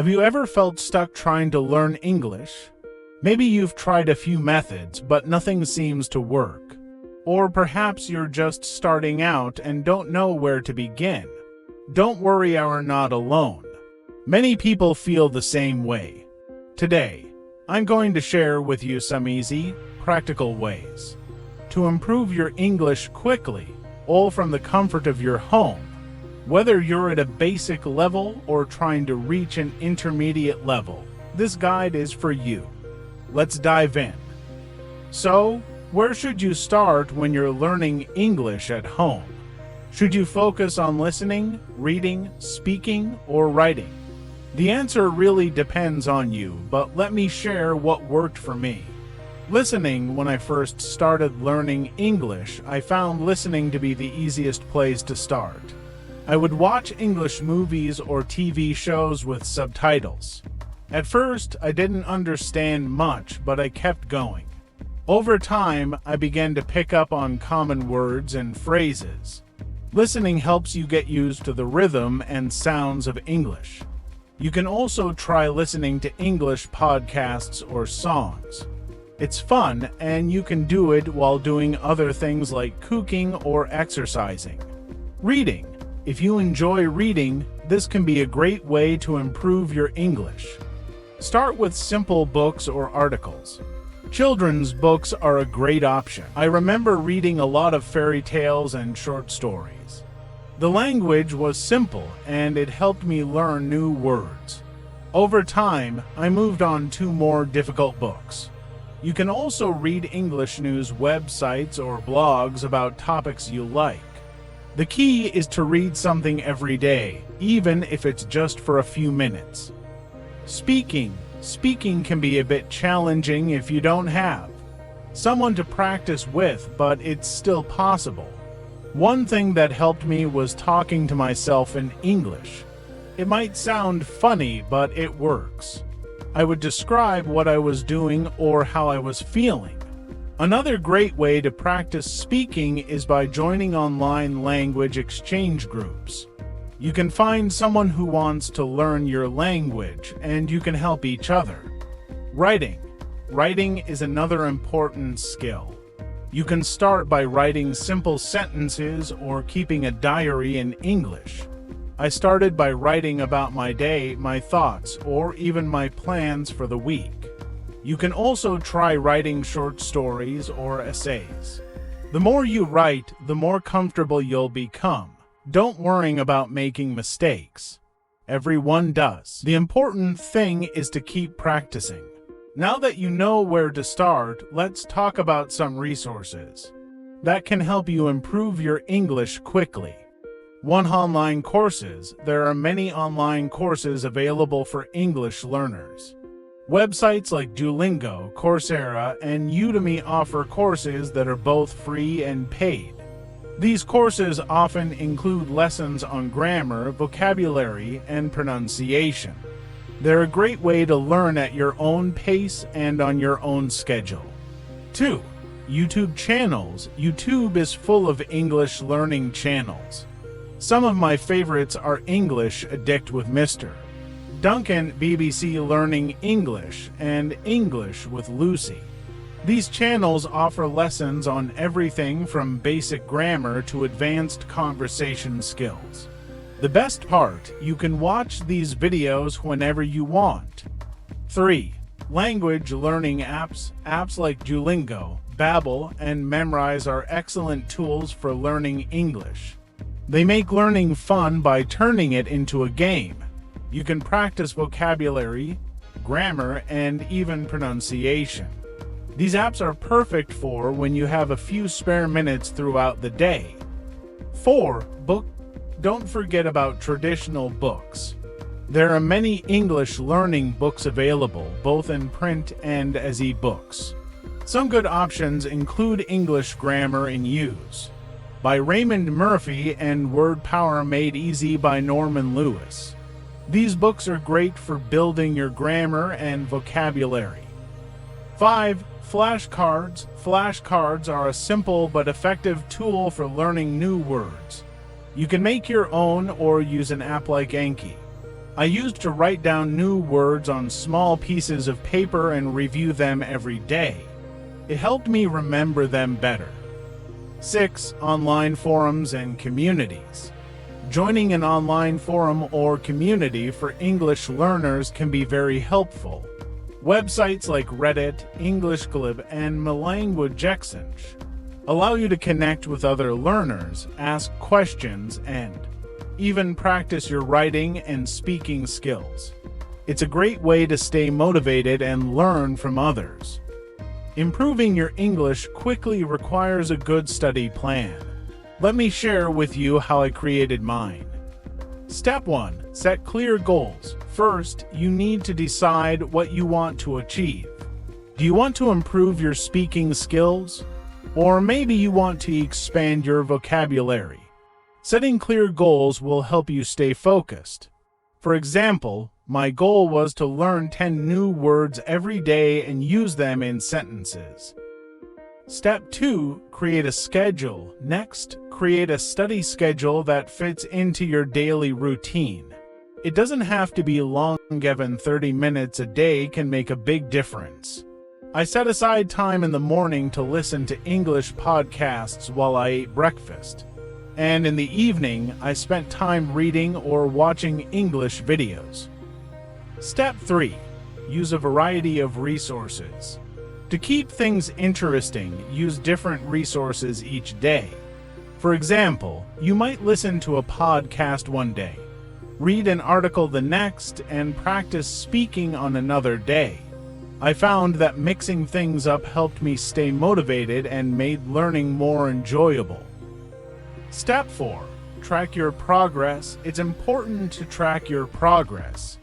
Have you ever felt stuck trying to learn English? Maybe you've tried a few methods, but nothing seems to work. Or perhaps you're just starting out and don't know where to begin. Don't worry, you're not alone. Many people feel the same way. Today, I'm going to share with you some easy, practical ways to improve your English quickly, all from the comfort of your home. Whether you're at a basic level or trying to reach an intermediate level, this guide is for you. Let's dive in. So, where should you start when you're learning English at home? Should you focus on listening, reading, speaking, or writing? The answer really depends on you, but let me share what worked for me. Listening. When I first started learning English, I found listening to be the easiest place to start. I would watch English movies or TV shows with subtitles. At first, I didn't understand much, but I kept going. Over time, I began to pick up on common words and phrases. Listening helps you get used to the rhythm and sounds of English. You can also try listening to English podcasts or songs. It's fun, and you can do it while doing other things like cooking or exercising. Reading. If you enjoy reading, this can be a great way to improve your English. Start with simple books or articles. Children's books are a great option. I remember reading a lot of fairy tales and short stories. The language was simple, and it helped me learn new words. Over time, I moved on to more difficult books. You can also read English news websites or blogs about topics you like. The key is to read something every day, even if it's just for a few minutes. Speaking. Speaking can be a bit challenging if you don't have someone to practice with, but it's still possible. One thing that helped me was talking to myself in English. It might sound funny, but it works. I would describe what I was doing or how I was feeling. Another great way to practice speaking is by joining online language exchange groups. You can find someone who wants to learn your language, and you can help each other. Writing. Writing is another important skill. You can start by writing simple sentences or keeping a diary in English. I started by writing about my day, my thoughts, or even my plans for the week. You can also try writing short stories or essays. The more you write, the more comfortable you'll become. Don't worry about making mistakes. Everyone does. The important thing is to keep practicing. Now that you know where to start, let's talk about some resources that can help you improve your English quickly. 1. Online courses. There are many online courses available for English learners. Websites like Duolingo, Coursera, and Udemy offer courses that are both free and paid. These courses often include lessons on grammar, vocabulary, and pronunciation. They're a great way to learn at your own pace and on your own schedule. 2. YouTube channels. YouTube is full of English learning channels. Some of my favorites are English Addict with Mr. Duncan, BBC Learning English, and English with Lucy. These channels offer lessons on everything from basic grammar to advanced conversation skills. The best part, you can watch these videos whenever you want. 3. Language learning apps. Apps like Duolingo, Babbel, and Memrise are excellent tools for learning English. They make learning fun by turning it into a game. You can practice vocabulary, grammar, and even pronunciation. These apps are perfect for when you have a few spare minutes throughout the day. 4. Book. Don't forget about traditional books. There are many English learning books available, both in print and as e-books. Some good options include English Grammar in Use by Raymond Murphy and Word Power Made Easy by Norman Lewis. These books are great for building your grammar and vocabulary. 5. Flashcards. Flashcards are a simple but effective tool for learning new words. You can make your own or use an app like Anki. I used to write down new words on small pieces of paper and review them every day. It helped me remember them better. 6. Online forums and communities. Joining an online forum or community for English learners can be very helpful. Websites like Reddit, EnglishClub, and Melanguage Exchange allow you to connect with other learners, ask questions, and even practice your writing and speaking skills. It's a great way to stay motivated and learn from others. Improving your English quickly requires a good study plan. Let me share with you how I created mine. Step 1. Set clear goals. First, you need to decide what you want to achieve. Do you want to improve your speaking skills? Or maybe you want to expand your vocabulary. Setting clear goals will help you stay focused. For example, my goal was to learn 10 new words every day and use them in sentences. Step 2. Create a schedule. Next, create a study schedule that fits into your daily routine. It doesn't have to be long, even 30 minutes a day can make a big difference. I set aside time in the morning to listen to English podcasts while I ate breakfast. And in the evening, I spent time reading or watching English videos. Step 3. Use a variety of resources. To keep things interesting, use different resources each day. For example, you might listen to a podcast one day, read an article the next, and practice speaking on another day. I found that mixing things up helped me stay motivated and made learning more enjoyable. Step 4. Track your progress. It's important to track your progress.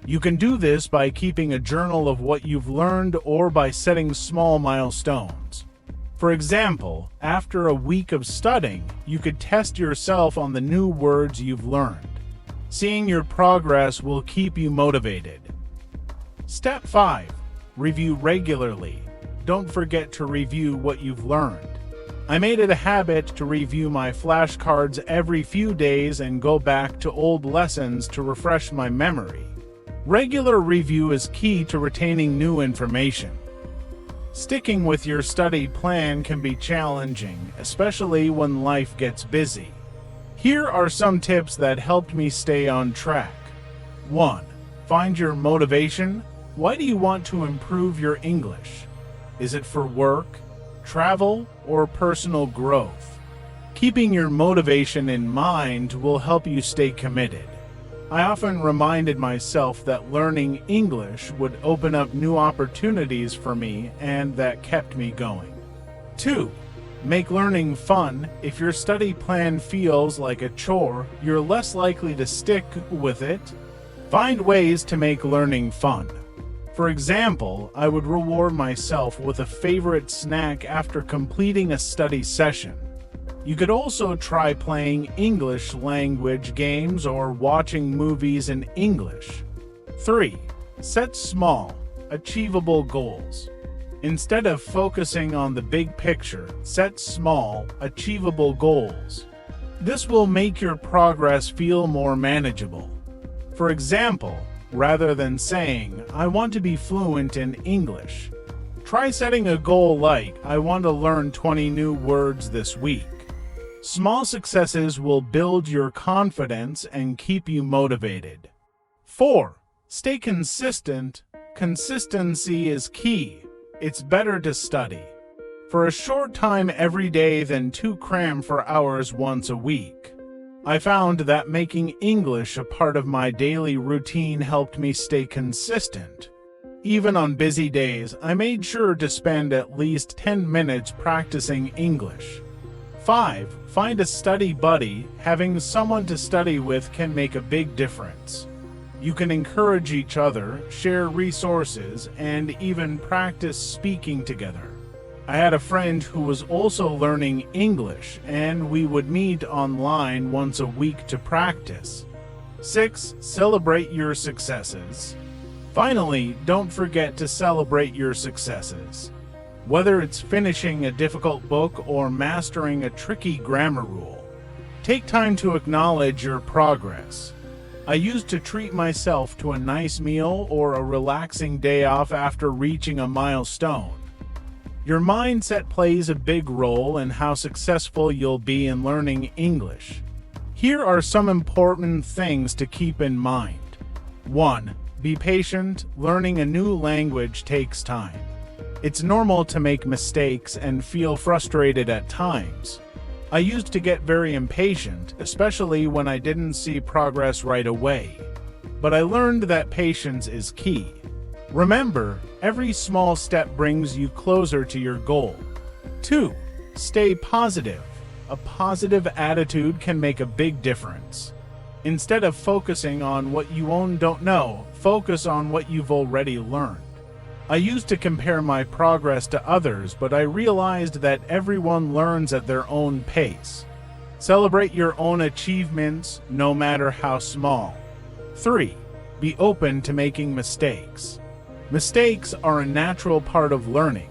You can do this by keeping a journal of what you've learned or by setting small milestones. For example, after a week of studying, you could test yourself on the new words you've learned. Seeing your progress will keep you motivated. Step 5. Review regularly. Don't forget to review what you've learned. I made it a habit to review my flashcards every few days and go back to old lessons to refresh my memory. Regular review is key to retaining new information. Sticking with your study plan can be challenging, especially when life gets busy. Here are some tips that helped me stay on track. 1. Find your motivation. Why do you want to improve your English? Is it for work, travel, or personal growth? Keeping your motivation in mind will help you stay committed. I often reminded myself that learning English would open up new opportunities for me, and that kept me going. 2. Make learning fun. If your study plan feels like a chore, you're less likely to stick with it. Find ways to make learning fun. For example, I would reward myself with a favorite snack after completing a study session. You could also try playing English language games or watching movies in English. 3. Set small, achievable goals. Instead of focusing on the big picture, set small, achievable goals. This will make your progress feel more manageable. For example, rather than saying, "I want to be fluent in English," try setting a goal like, "I want to learn 20 new words this week." Small successes will build your confidence and keep you motivated. 4. Stay consistent. Consistency is key. It's better to study for a short time every day than to cram for hours once a week. I found that making English a part of my daily routine helped me stay consistent. Even on busy days, I made sure to spend at least 10 minutes practicing English. 5. Find a study buddy. Having someone to study with can make a big difference. You can encourage each other, share resources, and even practice speaking together. I had a friend who was also learning English, and we would meet online once a week to practice. 6. Celebrate your successes. Finally, don't forget to celebrate your successes. Whether it's finishing a difficult book or mastering a tricky grammar rule, take time to acknowledge your progress. I used to treat myself to a nice meal or a relaxing day off after reaching a milestone. Your mindset plays a big role in how successful you'll be in learning English. Here are some important things to keep in mind. 1. Be patient. Learning a new language takes time. It's normal to make mistakes and feel frustrated at times. I used to get very impatient, especially when I didn't see progress right away. But I learned that patience is key. Remember, every small step brings you closer to your goal. 2. Stay positive. A positive attitude can make a big difference. Instead of focusing on what you don't know, focus on what you've already learned. I used to compare my progress to others, but I realized that everyone learns at their own pace. Celebrate your own achievements, no matter how small. 3. Be open to making mistakes. Mistakes are a natural part of learning.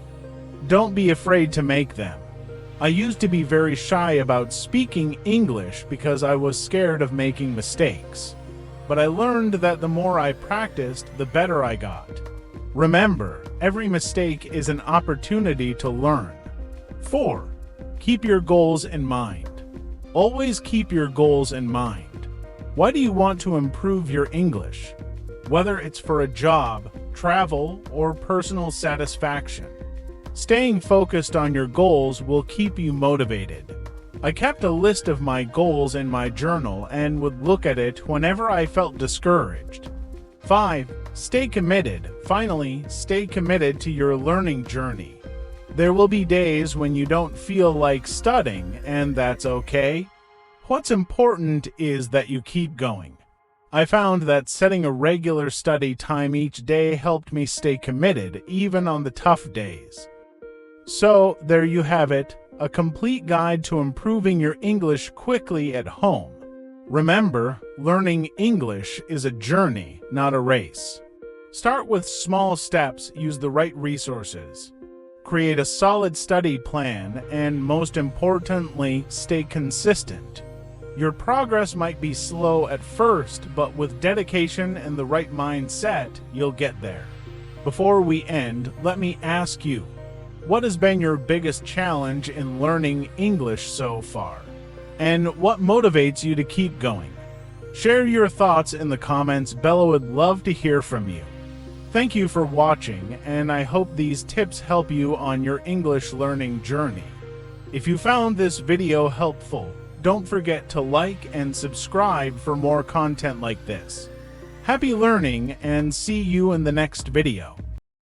Don't be afraid to make them. I used to be very shy about speaking English because I was scared of making mistakes. But I learned that the more I practiced, the better I got. Remember, every mistake is an opportunity to learn. 4. Keep your goals in mind. Always keep your goals in mind. Why do you want to improve your English? Whether it's for a job, travel, or personal satisfaction. Staying focused on your goals will keep you motivated. I kept a list of my goals in my journal and would look at it whenever I felt discouraged. 5. Stay committed. Finally, stay committed to your learning journey. There will be days when you don't feel like studying, and that's okay. What's important is that you keep going. I found that setting a regular study time each day helped me stay committed, even on the tough days. So, there you have it, a complete guide to improving your English quickly at home. Remember, learning English is a journey, not a race. Start with small steps, use the right resources. Create a solid study plan, and most importantly, stay consistent. Your progress might be slow at first, but with dedication and the right mindset, you'll get there. Before we end, let me ask you, what has been your biggest challenge in learning English so far? And what motivates you to keep going? Share your thoughts in the comments below. I'd love to hear from you. Thank you for watching, and I hope these tips help you on your English learning journey. If you found this video helpful, don't forget to like and subscribe for more content like this. Happy learning, and see you in the next video.